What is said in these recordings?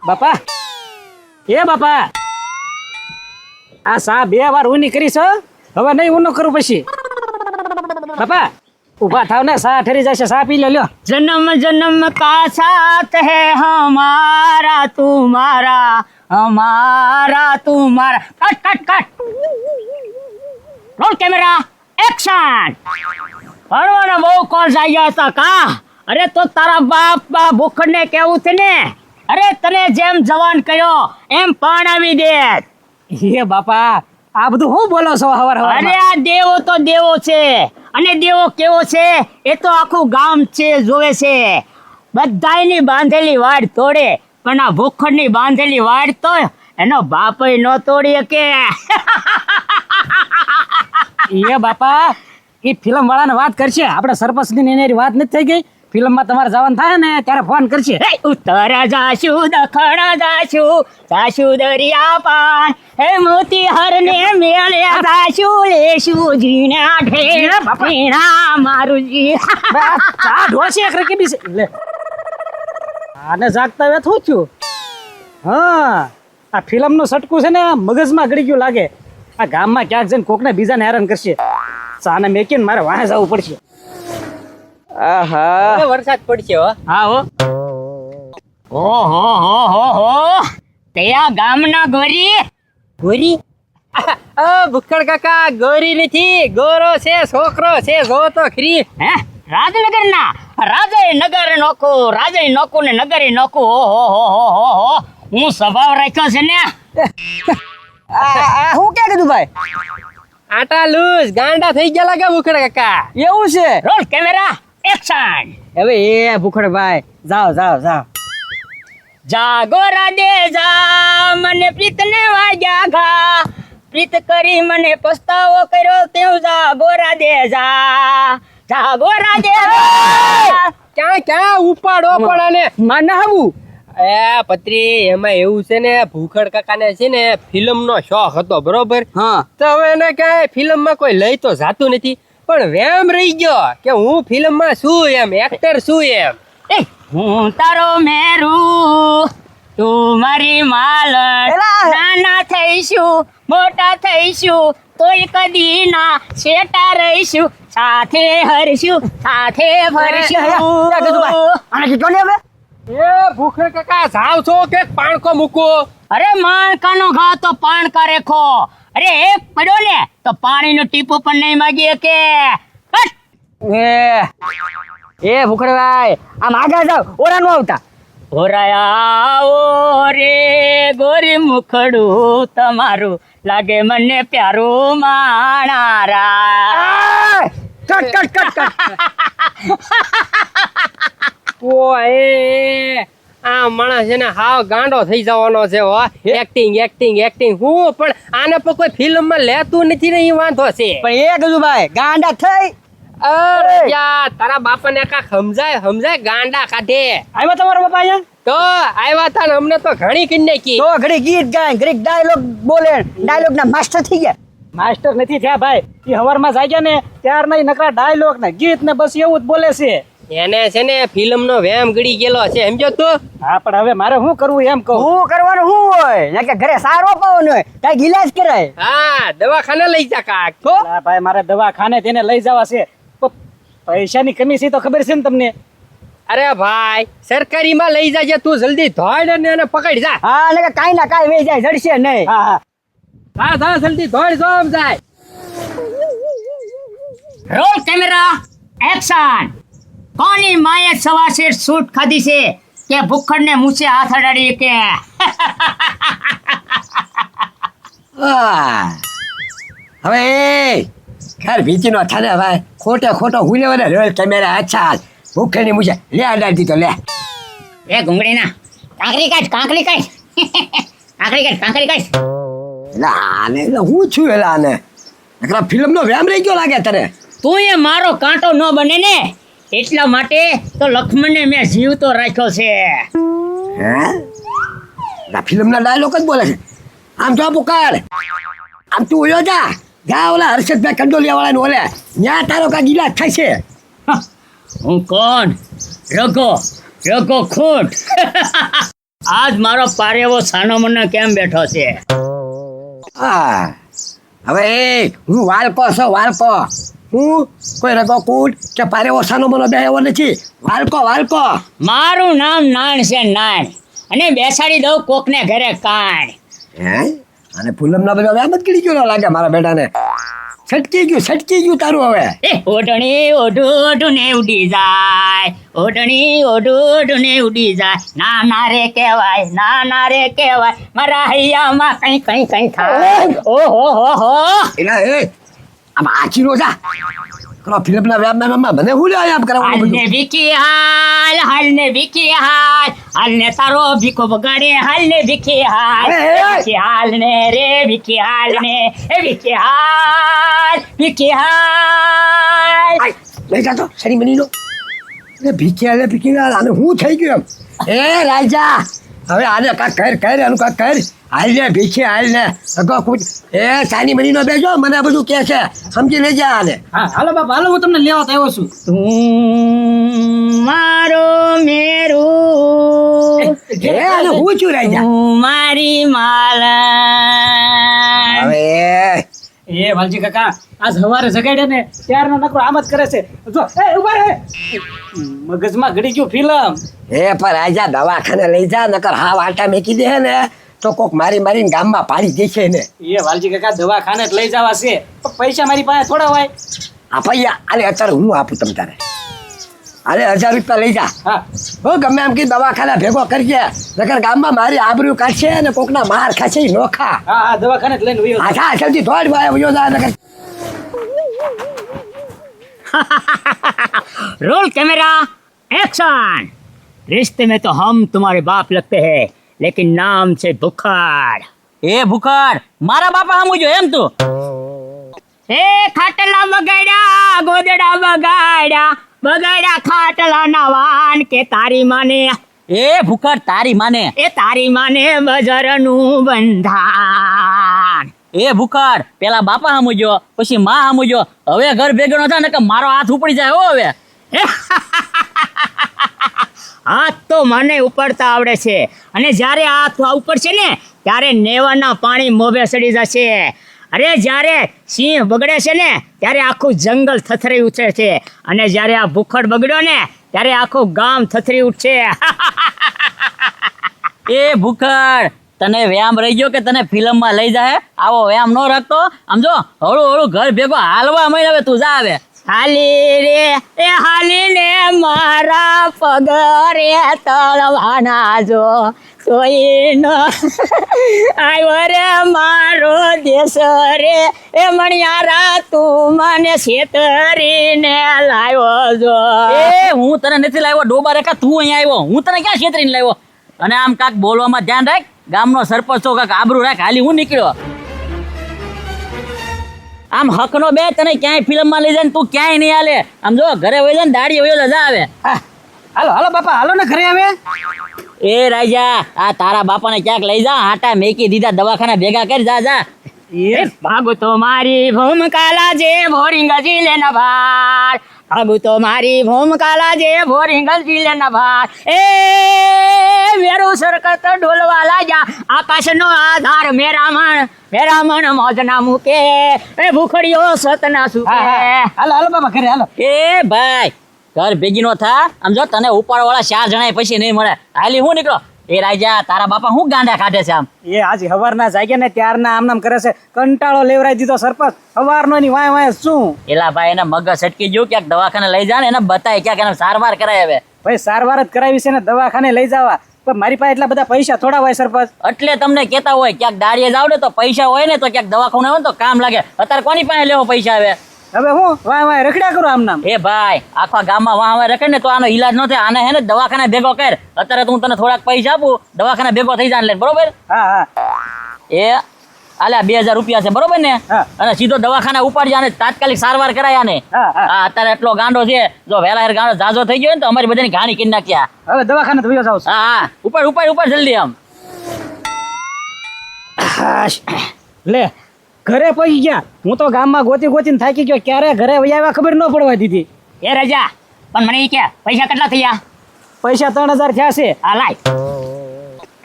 બાપા એ બાપા આ સા 2 વાર ઊની કરી છો હવે નહીં ઊનો કરું પછી બાપા ઊભા થાવ ને સા ઠરી જશે સા પી લ્યો जन्म जन्म का साथ है हमारा तुम्हारा हमारा तुम्हारा cut cut cut roll camera action ભણવાનો બહુ કોલ આવી ગયા હતા કા અરે તો તારા બાપ ભૂખડ ને કેવું છે ને અરે તને જેમ જવાન કર્યો એમ પાણાવી દે એ બાપા આ બધું હું બોલો છો હવાર હવાર અરે આ દેવો તો દેવો છે અને દેવો કેવો છે એ તો આખું ગામ છે જોવે છે બધાયની બાંધેલી વાડ તોડે પણ આ ભૂખડની બાંધેલી વાડ તો એનો બાપય ન તોડી શકે એ બાપા એ ફિલ્મ વાળાને વાત કરશે આપણે સરપંચની એની વાત નથી થઈ ગઈ ફિલ્મમાં તમારે જવાનું થાય ને ત્યારે ફોન કરશે ઉત્તર જાશું દખણ જાશું દરિયા પાર હે મોતી હરને મેળે જાશું લેશું જીણા ઢેર પીણા મારુજી ચા ઢોસે એક રકી બી લે આને જાગતા વે થું છું હા આ ફિલ્મનું સટકું છે ને મગજમાં ગળી ગયું લાગે આ ગામમાં ક્યાંક જઈને કોકને બીજાને હેરાન કરશે ચાને મેકીને મારે વાહે જવું પડશે આહા વરસાદ પડશે હો હા હો હો તેયા ગામના ગોરી ગોરી ભૂખડ કાકા ગોરી નથી ગોરો છે છોકરો છે જો તો ખરી હે રાજનગરના રાજનગર નોકુ ને નગરે નોકુ હો હું સ્વભાવ રાખ્યો છે ને હું ક્યાં કીધું ભાઈ આટા લૂઝ ગાંડા થઈ ગયા લાગે ભૂખડ કાકા એવું છે રોલ કેમેરા એક્શન હવે એ ભૂખડ ભાઈ જાઓ જાઓ જાઓ જાગો રાધે જા મને પ્રીતને વાગ્યા ઘા પ્રીત કરી મને પસ્તાવો કર્યો તેવું જાગો રાધે જાગો રાધે ક્યાં ક્યાં ઉપાડો પણ આને માને આવું એ પત્રી એમાં એવું છે ને ભૂખડ કાકાને છે ને ફિલ્મ નો શોખ હતો બરોબર હા તો હવે એને કઈ ફિલ્મ માં કોઈ લઈ તો જાતું નથી પણ વેમ રહી ગયો કે હું ફિલ્મ માં શું એમ એક્ટર શું એમ એ હું તારો મેરું તું મારી માલણ નાના થઈશું મોટા થઈશું તોય કદી ના શેટા રહીશું સાથે હરશું સાથે ફરશું એ ભૂખડ કાકા જાવ છો કે પાણકો મૂકો અરે માણકાનો ઘા તો પાણકા રેખો અરે એક પડ્યો ને તો પાણીનું ટીપું પણ નહીં માગીએ કે એ ભૂખડભાઈ આમ આગળ જાવ ઓરા નો આવતા ઓરાયા ઓ રે ગોરી મુખડું તમારું લાગે મને પ્યારું માણારા કટ કટ કટ કટ ઓય આ માણસ છે ને હાવ ગાંડો થઈ જવાનો છે હો એક્ટિંગ એક્ટિંગ એક્ટિંગ હું પણ આને પર કોઈ ફિલ્મ માં લેતું નથી ને ઈ વાંધો છે પણ એ કીધું ભાઈ ગાંડા થઈ અરે યાર તારા બાપાને કા સમજાય ગાંડા કાઢે આવ્યા તમારા બાપા અહીંયા તો આવ્યા તા ને અમને તો ઘણી કરી નાખી તો ઘડી ગીત ગાય ઘડી ડાયલોગ બોલે ડાયલોગ ના માસ્ટર થઈ ગયા માસ્ટર નથી થયા ભાઈ એ હવારમાં જાગ્યા ને ત્યાર નહીં નકરા ડાયલોગ ને ગીત ને બસ એવું જ બોલે છે એને છે ને ફિલ્મ નો વેમ ગળી ગયેલો છે સમજો તું હા પણ હવે મારે શું કરવું એમ કહું શું કરવાનું શું હોય કે ઘરે સારો પાવાનો હોય કઈ ઈલાજ કરાય હા દવાખાને લઈ જા કાક તો હા ભાઈ મારે દવાખાને તેને લઈ જવા છે પૈસાની કમી છે તો ખબર છે ને તમને અરે ભાઈ સરકારી માં લઈ જાજે તું જલ્દી ધોડ ને એને પકડી જા હા ને કાઈ ના કાઈ વેઈ જાય જડશે નહીં હા હા હા હા જલ્દી ધોડ જોમ જાય રોલ કેમેરા એક્શન કોની માએ સવાશેર સૂટ ખાધી છે કે ભૂખડને મૂછે હાથ અડાડી કે હવે ખેર ભીતી નો થાને ભાઈ ખોટો હું લેવાને રોલ કેમેરા અચ્છા ભૂખેની મુજે લે અડાડી દીધો લે એ ઘુંગળીના કાંકરી કાઢ કાંકરી કાઢ એટલે આને હું છું એલા આને નકરા ફિલ્મ નો વેમ રહી ગયો લાગે તને તું એ મારો કાંટો ન બને ને એટલા માટે તો લક્ષ્મણને મેં જીવતો રાખ્યો છે હે આ ફિલ્મ ના ડાયલોગ જ બોલે છે આમ જો પુકાર આમ તું ઓયો જા ઓલા હર્ષદભાઈ કંડોલિયા વાળા ઓલે ન્યા તારો કા ગિલાસ થાય છે હું કોણ રઘો ખોટ આજ મારો પારેવો સાનો મને કેમ બેઠો છે? હા હવે હું વાલકો છું વાલકો. હું કોઈ રગો કૂટ કે પારે ઓછાનો મને બે એવો નથી. વાલકો વાલકો. મારું નામ નાણ છે નાણ, અને બેસાડી દઉં કોકને ઘરે કાણ. હે અને ફૂલમના બધો આમ જ કીડી ગયો લાગે મારા બેટાને. છટકી ગયું તારું હવે. એ ઓઢણી ઓઢું ઓઢું ને ઉડી જાય, ઓઢણી ઓઢું ઓઢું ને ઉડી જાય. નાના રે કહેવાય, નાના રે કહેવાય, મારા હૈયામાં કઈ કઈ કઈ થાય. ઓહો હો હો. એલા એ આમ આચીનો જા કરો ફિલ્મના વ્યાપમાં મને હું લે આમ કરાવવાનું હાલને બધું. ભીખી હાલ, હાલને ભીખી હાલ, હાલને તારો ભીખો બગાડે, હાલને ભીખી હાલ, એ, એ. ભીખી હાલ ને રે ભીખી હાલ ને, એ ભીખી હાલ, ભીખી હાલ. આય, લઈ જા તો સરી મનીનો. એ ભીખ્યા આને હું થઈ ગયું એમ. એ રાજા હવે આને કાંક કર આનું કાંક કર. હાલ ને ભીખે હાલ ને અગો કૂટ. એ સાની મનીનો બેજો મને બધું કે છે સમજી લેજે આને. હા હાલો બાપા હાલો, હું તમને લેવા તો આવ્યો છું. તું મારો મેરું, એ આને હું છું રાજા. તું મારી માલન. હવે એ વાલજી કાકા આજ સવારે જગાડ્યા ને ત્યારનો નકરો આમ જ કરે છે. જો એ ઉભા રહે, મગજમાં ઘડી ગયું ફિલ્મ. એ પણ રાજા દવાખાને લઈ જા નકર હા વાટા મેકી દે ને તો કોક મારીને ગામમાં પાડી દેશે ને. એ વાલજી કાકા દવાખાને જ લઈ જવા છે, પણ પૈસા મારી પાસે થોડા હોય. આ પૈયા આને અત્યારે હું આપું તમ તારે. અરે 1000 રૂપિયા લઈ જા. હા હો ગમે એમ કે દવાખાના ભેગો કરજે નકર ગામમાં મારી આબરૂ કાઢશે અને કોકના માર ખાશે ઈ નોખા. હા હા દવાખાને જ લઈને વયો જાઉં. આછા સૌથી થોડ વયો જા નકર. Roll camera action. रिश्ते में तो हम तुम्हारे बाप लगते हैं, लेकिन नाम से भुखार. ए भुखार मारा बापा हम जो एम તું એ ખાટલા બગાડ્યા, ગોદડા બગાડ્યા, બગાડ્યા ખાટલા ના વાન કે તારી માને. એ ભુખાર તારી માને, એ તારી માને બજારનું બંધાન. એ ભુખાર પેલા બાપા સમજો પછી માં સમજો, હવે ઘર ભેગો ન થાય ને કે મારો હાથ ઉપડી જાય. હો હવે હાથ તો મને ઉપડતા આવડે છે, અને જ્યારે હાથ ઉપડશે ને ત્યારે નેવાના પાણી મોભે સડી જશે. અરે જ્યારે સિંહ બગડે છે ને ત્યારે આખું જંગલ થથરી ઉઠે છે, અને જ્યારે આ ભૂખડ બગડ્યો ને ત્યારે આખું ગામ થથરી ઉઠશે. એ ભૂખડ તને વ્યાયામ રહી ગયો કે તને ફિલ્મમાં લઈ જાય? આવો વ્યાયામ ન રાખતો. આમ જો હળું હળું ઘર ભેગો હાલવા માંડ. હવે તું જા હવે. હાલી રે એ હાલી ને મારા પગ રે તળવાના જો સોઈનો આવ્યો રે મારો દેશ રે એ મણિયારા તું મને છેતરીને લાવ્યો જો. એ હું તને નથી લાવ્યો ડોબા રેખા, તું અહીંયા આવ્યો. હું તને ક્યાં છેતરીને લાવ્યો? અને આમ કાક બોલવામાં ધ્યાન રાખ, ગામનો સરપંચ છો કાક આબરૂ રાખ. હાલી હું નીકળ્યો. આમ હકનો બે તને ક્યાંય ફિલ્મમાં લઈ જાય ને તું ક્યાંય નહીં હાલે. આમ જો ઘરે વહી જાય ને દાડી વહી જા આવે. હા હાલો હાલો બાપા હાલો ને ઘરે આવે. એ રાજા આ તારા બાપાને ક્યાંક લઈ જા, આટા મેકી દીધા દવાખાના ભેગા કરી. જા જા. એ ભાગો તો મારી ભૂમકાલા જે ભોરિંગ જીલે ન ભાર, ભાગો તો મારી ભૂમકાલા જે ભોરિંગ જીલે ન ભાર. એ મેરું સરકત ઢોલવા લાજા, આકાશનો આધાર મેરામણ મોજના મૂકે, એ ભૂખડીઓ સતના સુકે. હાલો હાલો બાપા ઘરે હાલો. એ ભાઈ ઘર ભેગી નો થા. આમ જો તને ઉપાડવાળા 4 જણા પછી નહીં મળે. હાલી હું નીકળો. એ રાજા તારા બાપા હું ગાંડા કાઢે છે આમ? એ આજે સવારના જાગ્યા ને ત્યારના આમ નામ કરે છે. કંટાળો લેવરાઈ દીધો સરપંચ. સવારનો ની વાય શું. એલા ભાઈ એને મગજ સટકી ગયું, ક્યાંક દવાખાને લઈ જા ને એને બતાય ક્યાંક એને સારવાર કરાય. હવે ભાઈ સારવાર જ કરાવી છે ને દવાખાને લઈ જવા, પણ મારી પાસે એટલા બધા પૈસા થોડા હોય સરપંચ. એટલે તમને કહેતા હોય ક્યાંક દાડીએ જાવ ને તો પૈસા હોય ને તો ક્યાંક દવાખાને હોય ને તો કામ લાગે. અત્યારે કોની પાસે લેવો પૈસા? હવે હું વાય રખડ્યા કરું આમ નામ. એ ભાઈ આખા ગામમાં વાહ રખે ને તો આનો ઈલાજ ન થાય. આને હે ને દવાખાને ભેગો કર. અત્યારે તો હું તને થોડાક પૈસા આપું, દવાખાને ભેગો થઈ જાય બરોબર? હા હા એ આલ્યા 2000 રૂપિયા છે બરોબર ને? હા. અને સીધો દવાખાને ઉપાડી આને તાત્કાલિક સારવાર કરાય આને. હા, હા. હા અત્યારે એટલો ગાંડો છે, જો વહેલા ગાંડો જાજો થઈ ગયો ને તો અમારી બધાની ઘાણી કરી નાખ્યા. હવે દવાખાને તો વયો જાઉં છું. હા ઉપાડ જલ્દી આમ. લે ઘરે પહોંચી ગયા. હું તો ગામમાં ગોતીને થાકી ગયો. ક્યારે ઘરે વયાવ્યા ખબર ન પડવા દીધી. એ રજા પણ મને ઈ કે પૈસા કેટલા થયા? પૈસા 3000 થયા છે. આ લાય.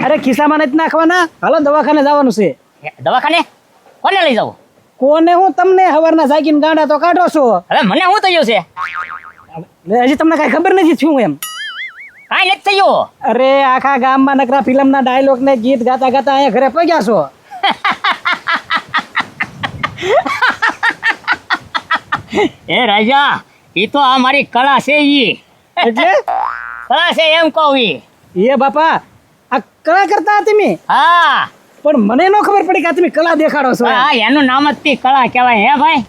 અરે ખિસ્સામાં નથી નાખવાના, હાલો દવાખાને જવાનું છે. દવાખાને કોને લઈ જાવ? કોને હું તમને હવારના જાગીને ગાંડા તો કાઢો છો. હવે મને શું થયું છે? એટલે હજી તમને કાંઈ ખબર નથી થયું એમ. કાંઈ નથી થયું. અરે આખા ગામમાં નકરા ફિલ્મના ડાયલોગ ને ગીત ગાતા ગાતા અહીંયા ઘરે પગ્યા છો. એ રાજા, ઈ તો આ મારી કળા છે. ઈ એટલે કળા છે એમ કહું. ઈ એ બાપા આ કળા કરતા તમે, હા, પણ મને ન ખબર પડી કે આ તમે કળા દેખાડો છો. હા, એનું નામ જ તી કળા કહેવાય. હે ભાઈ?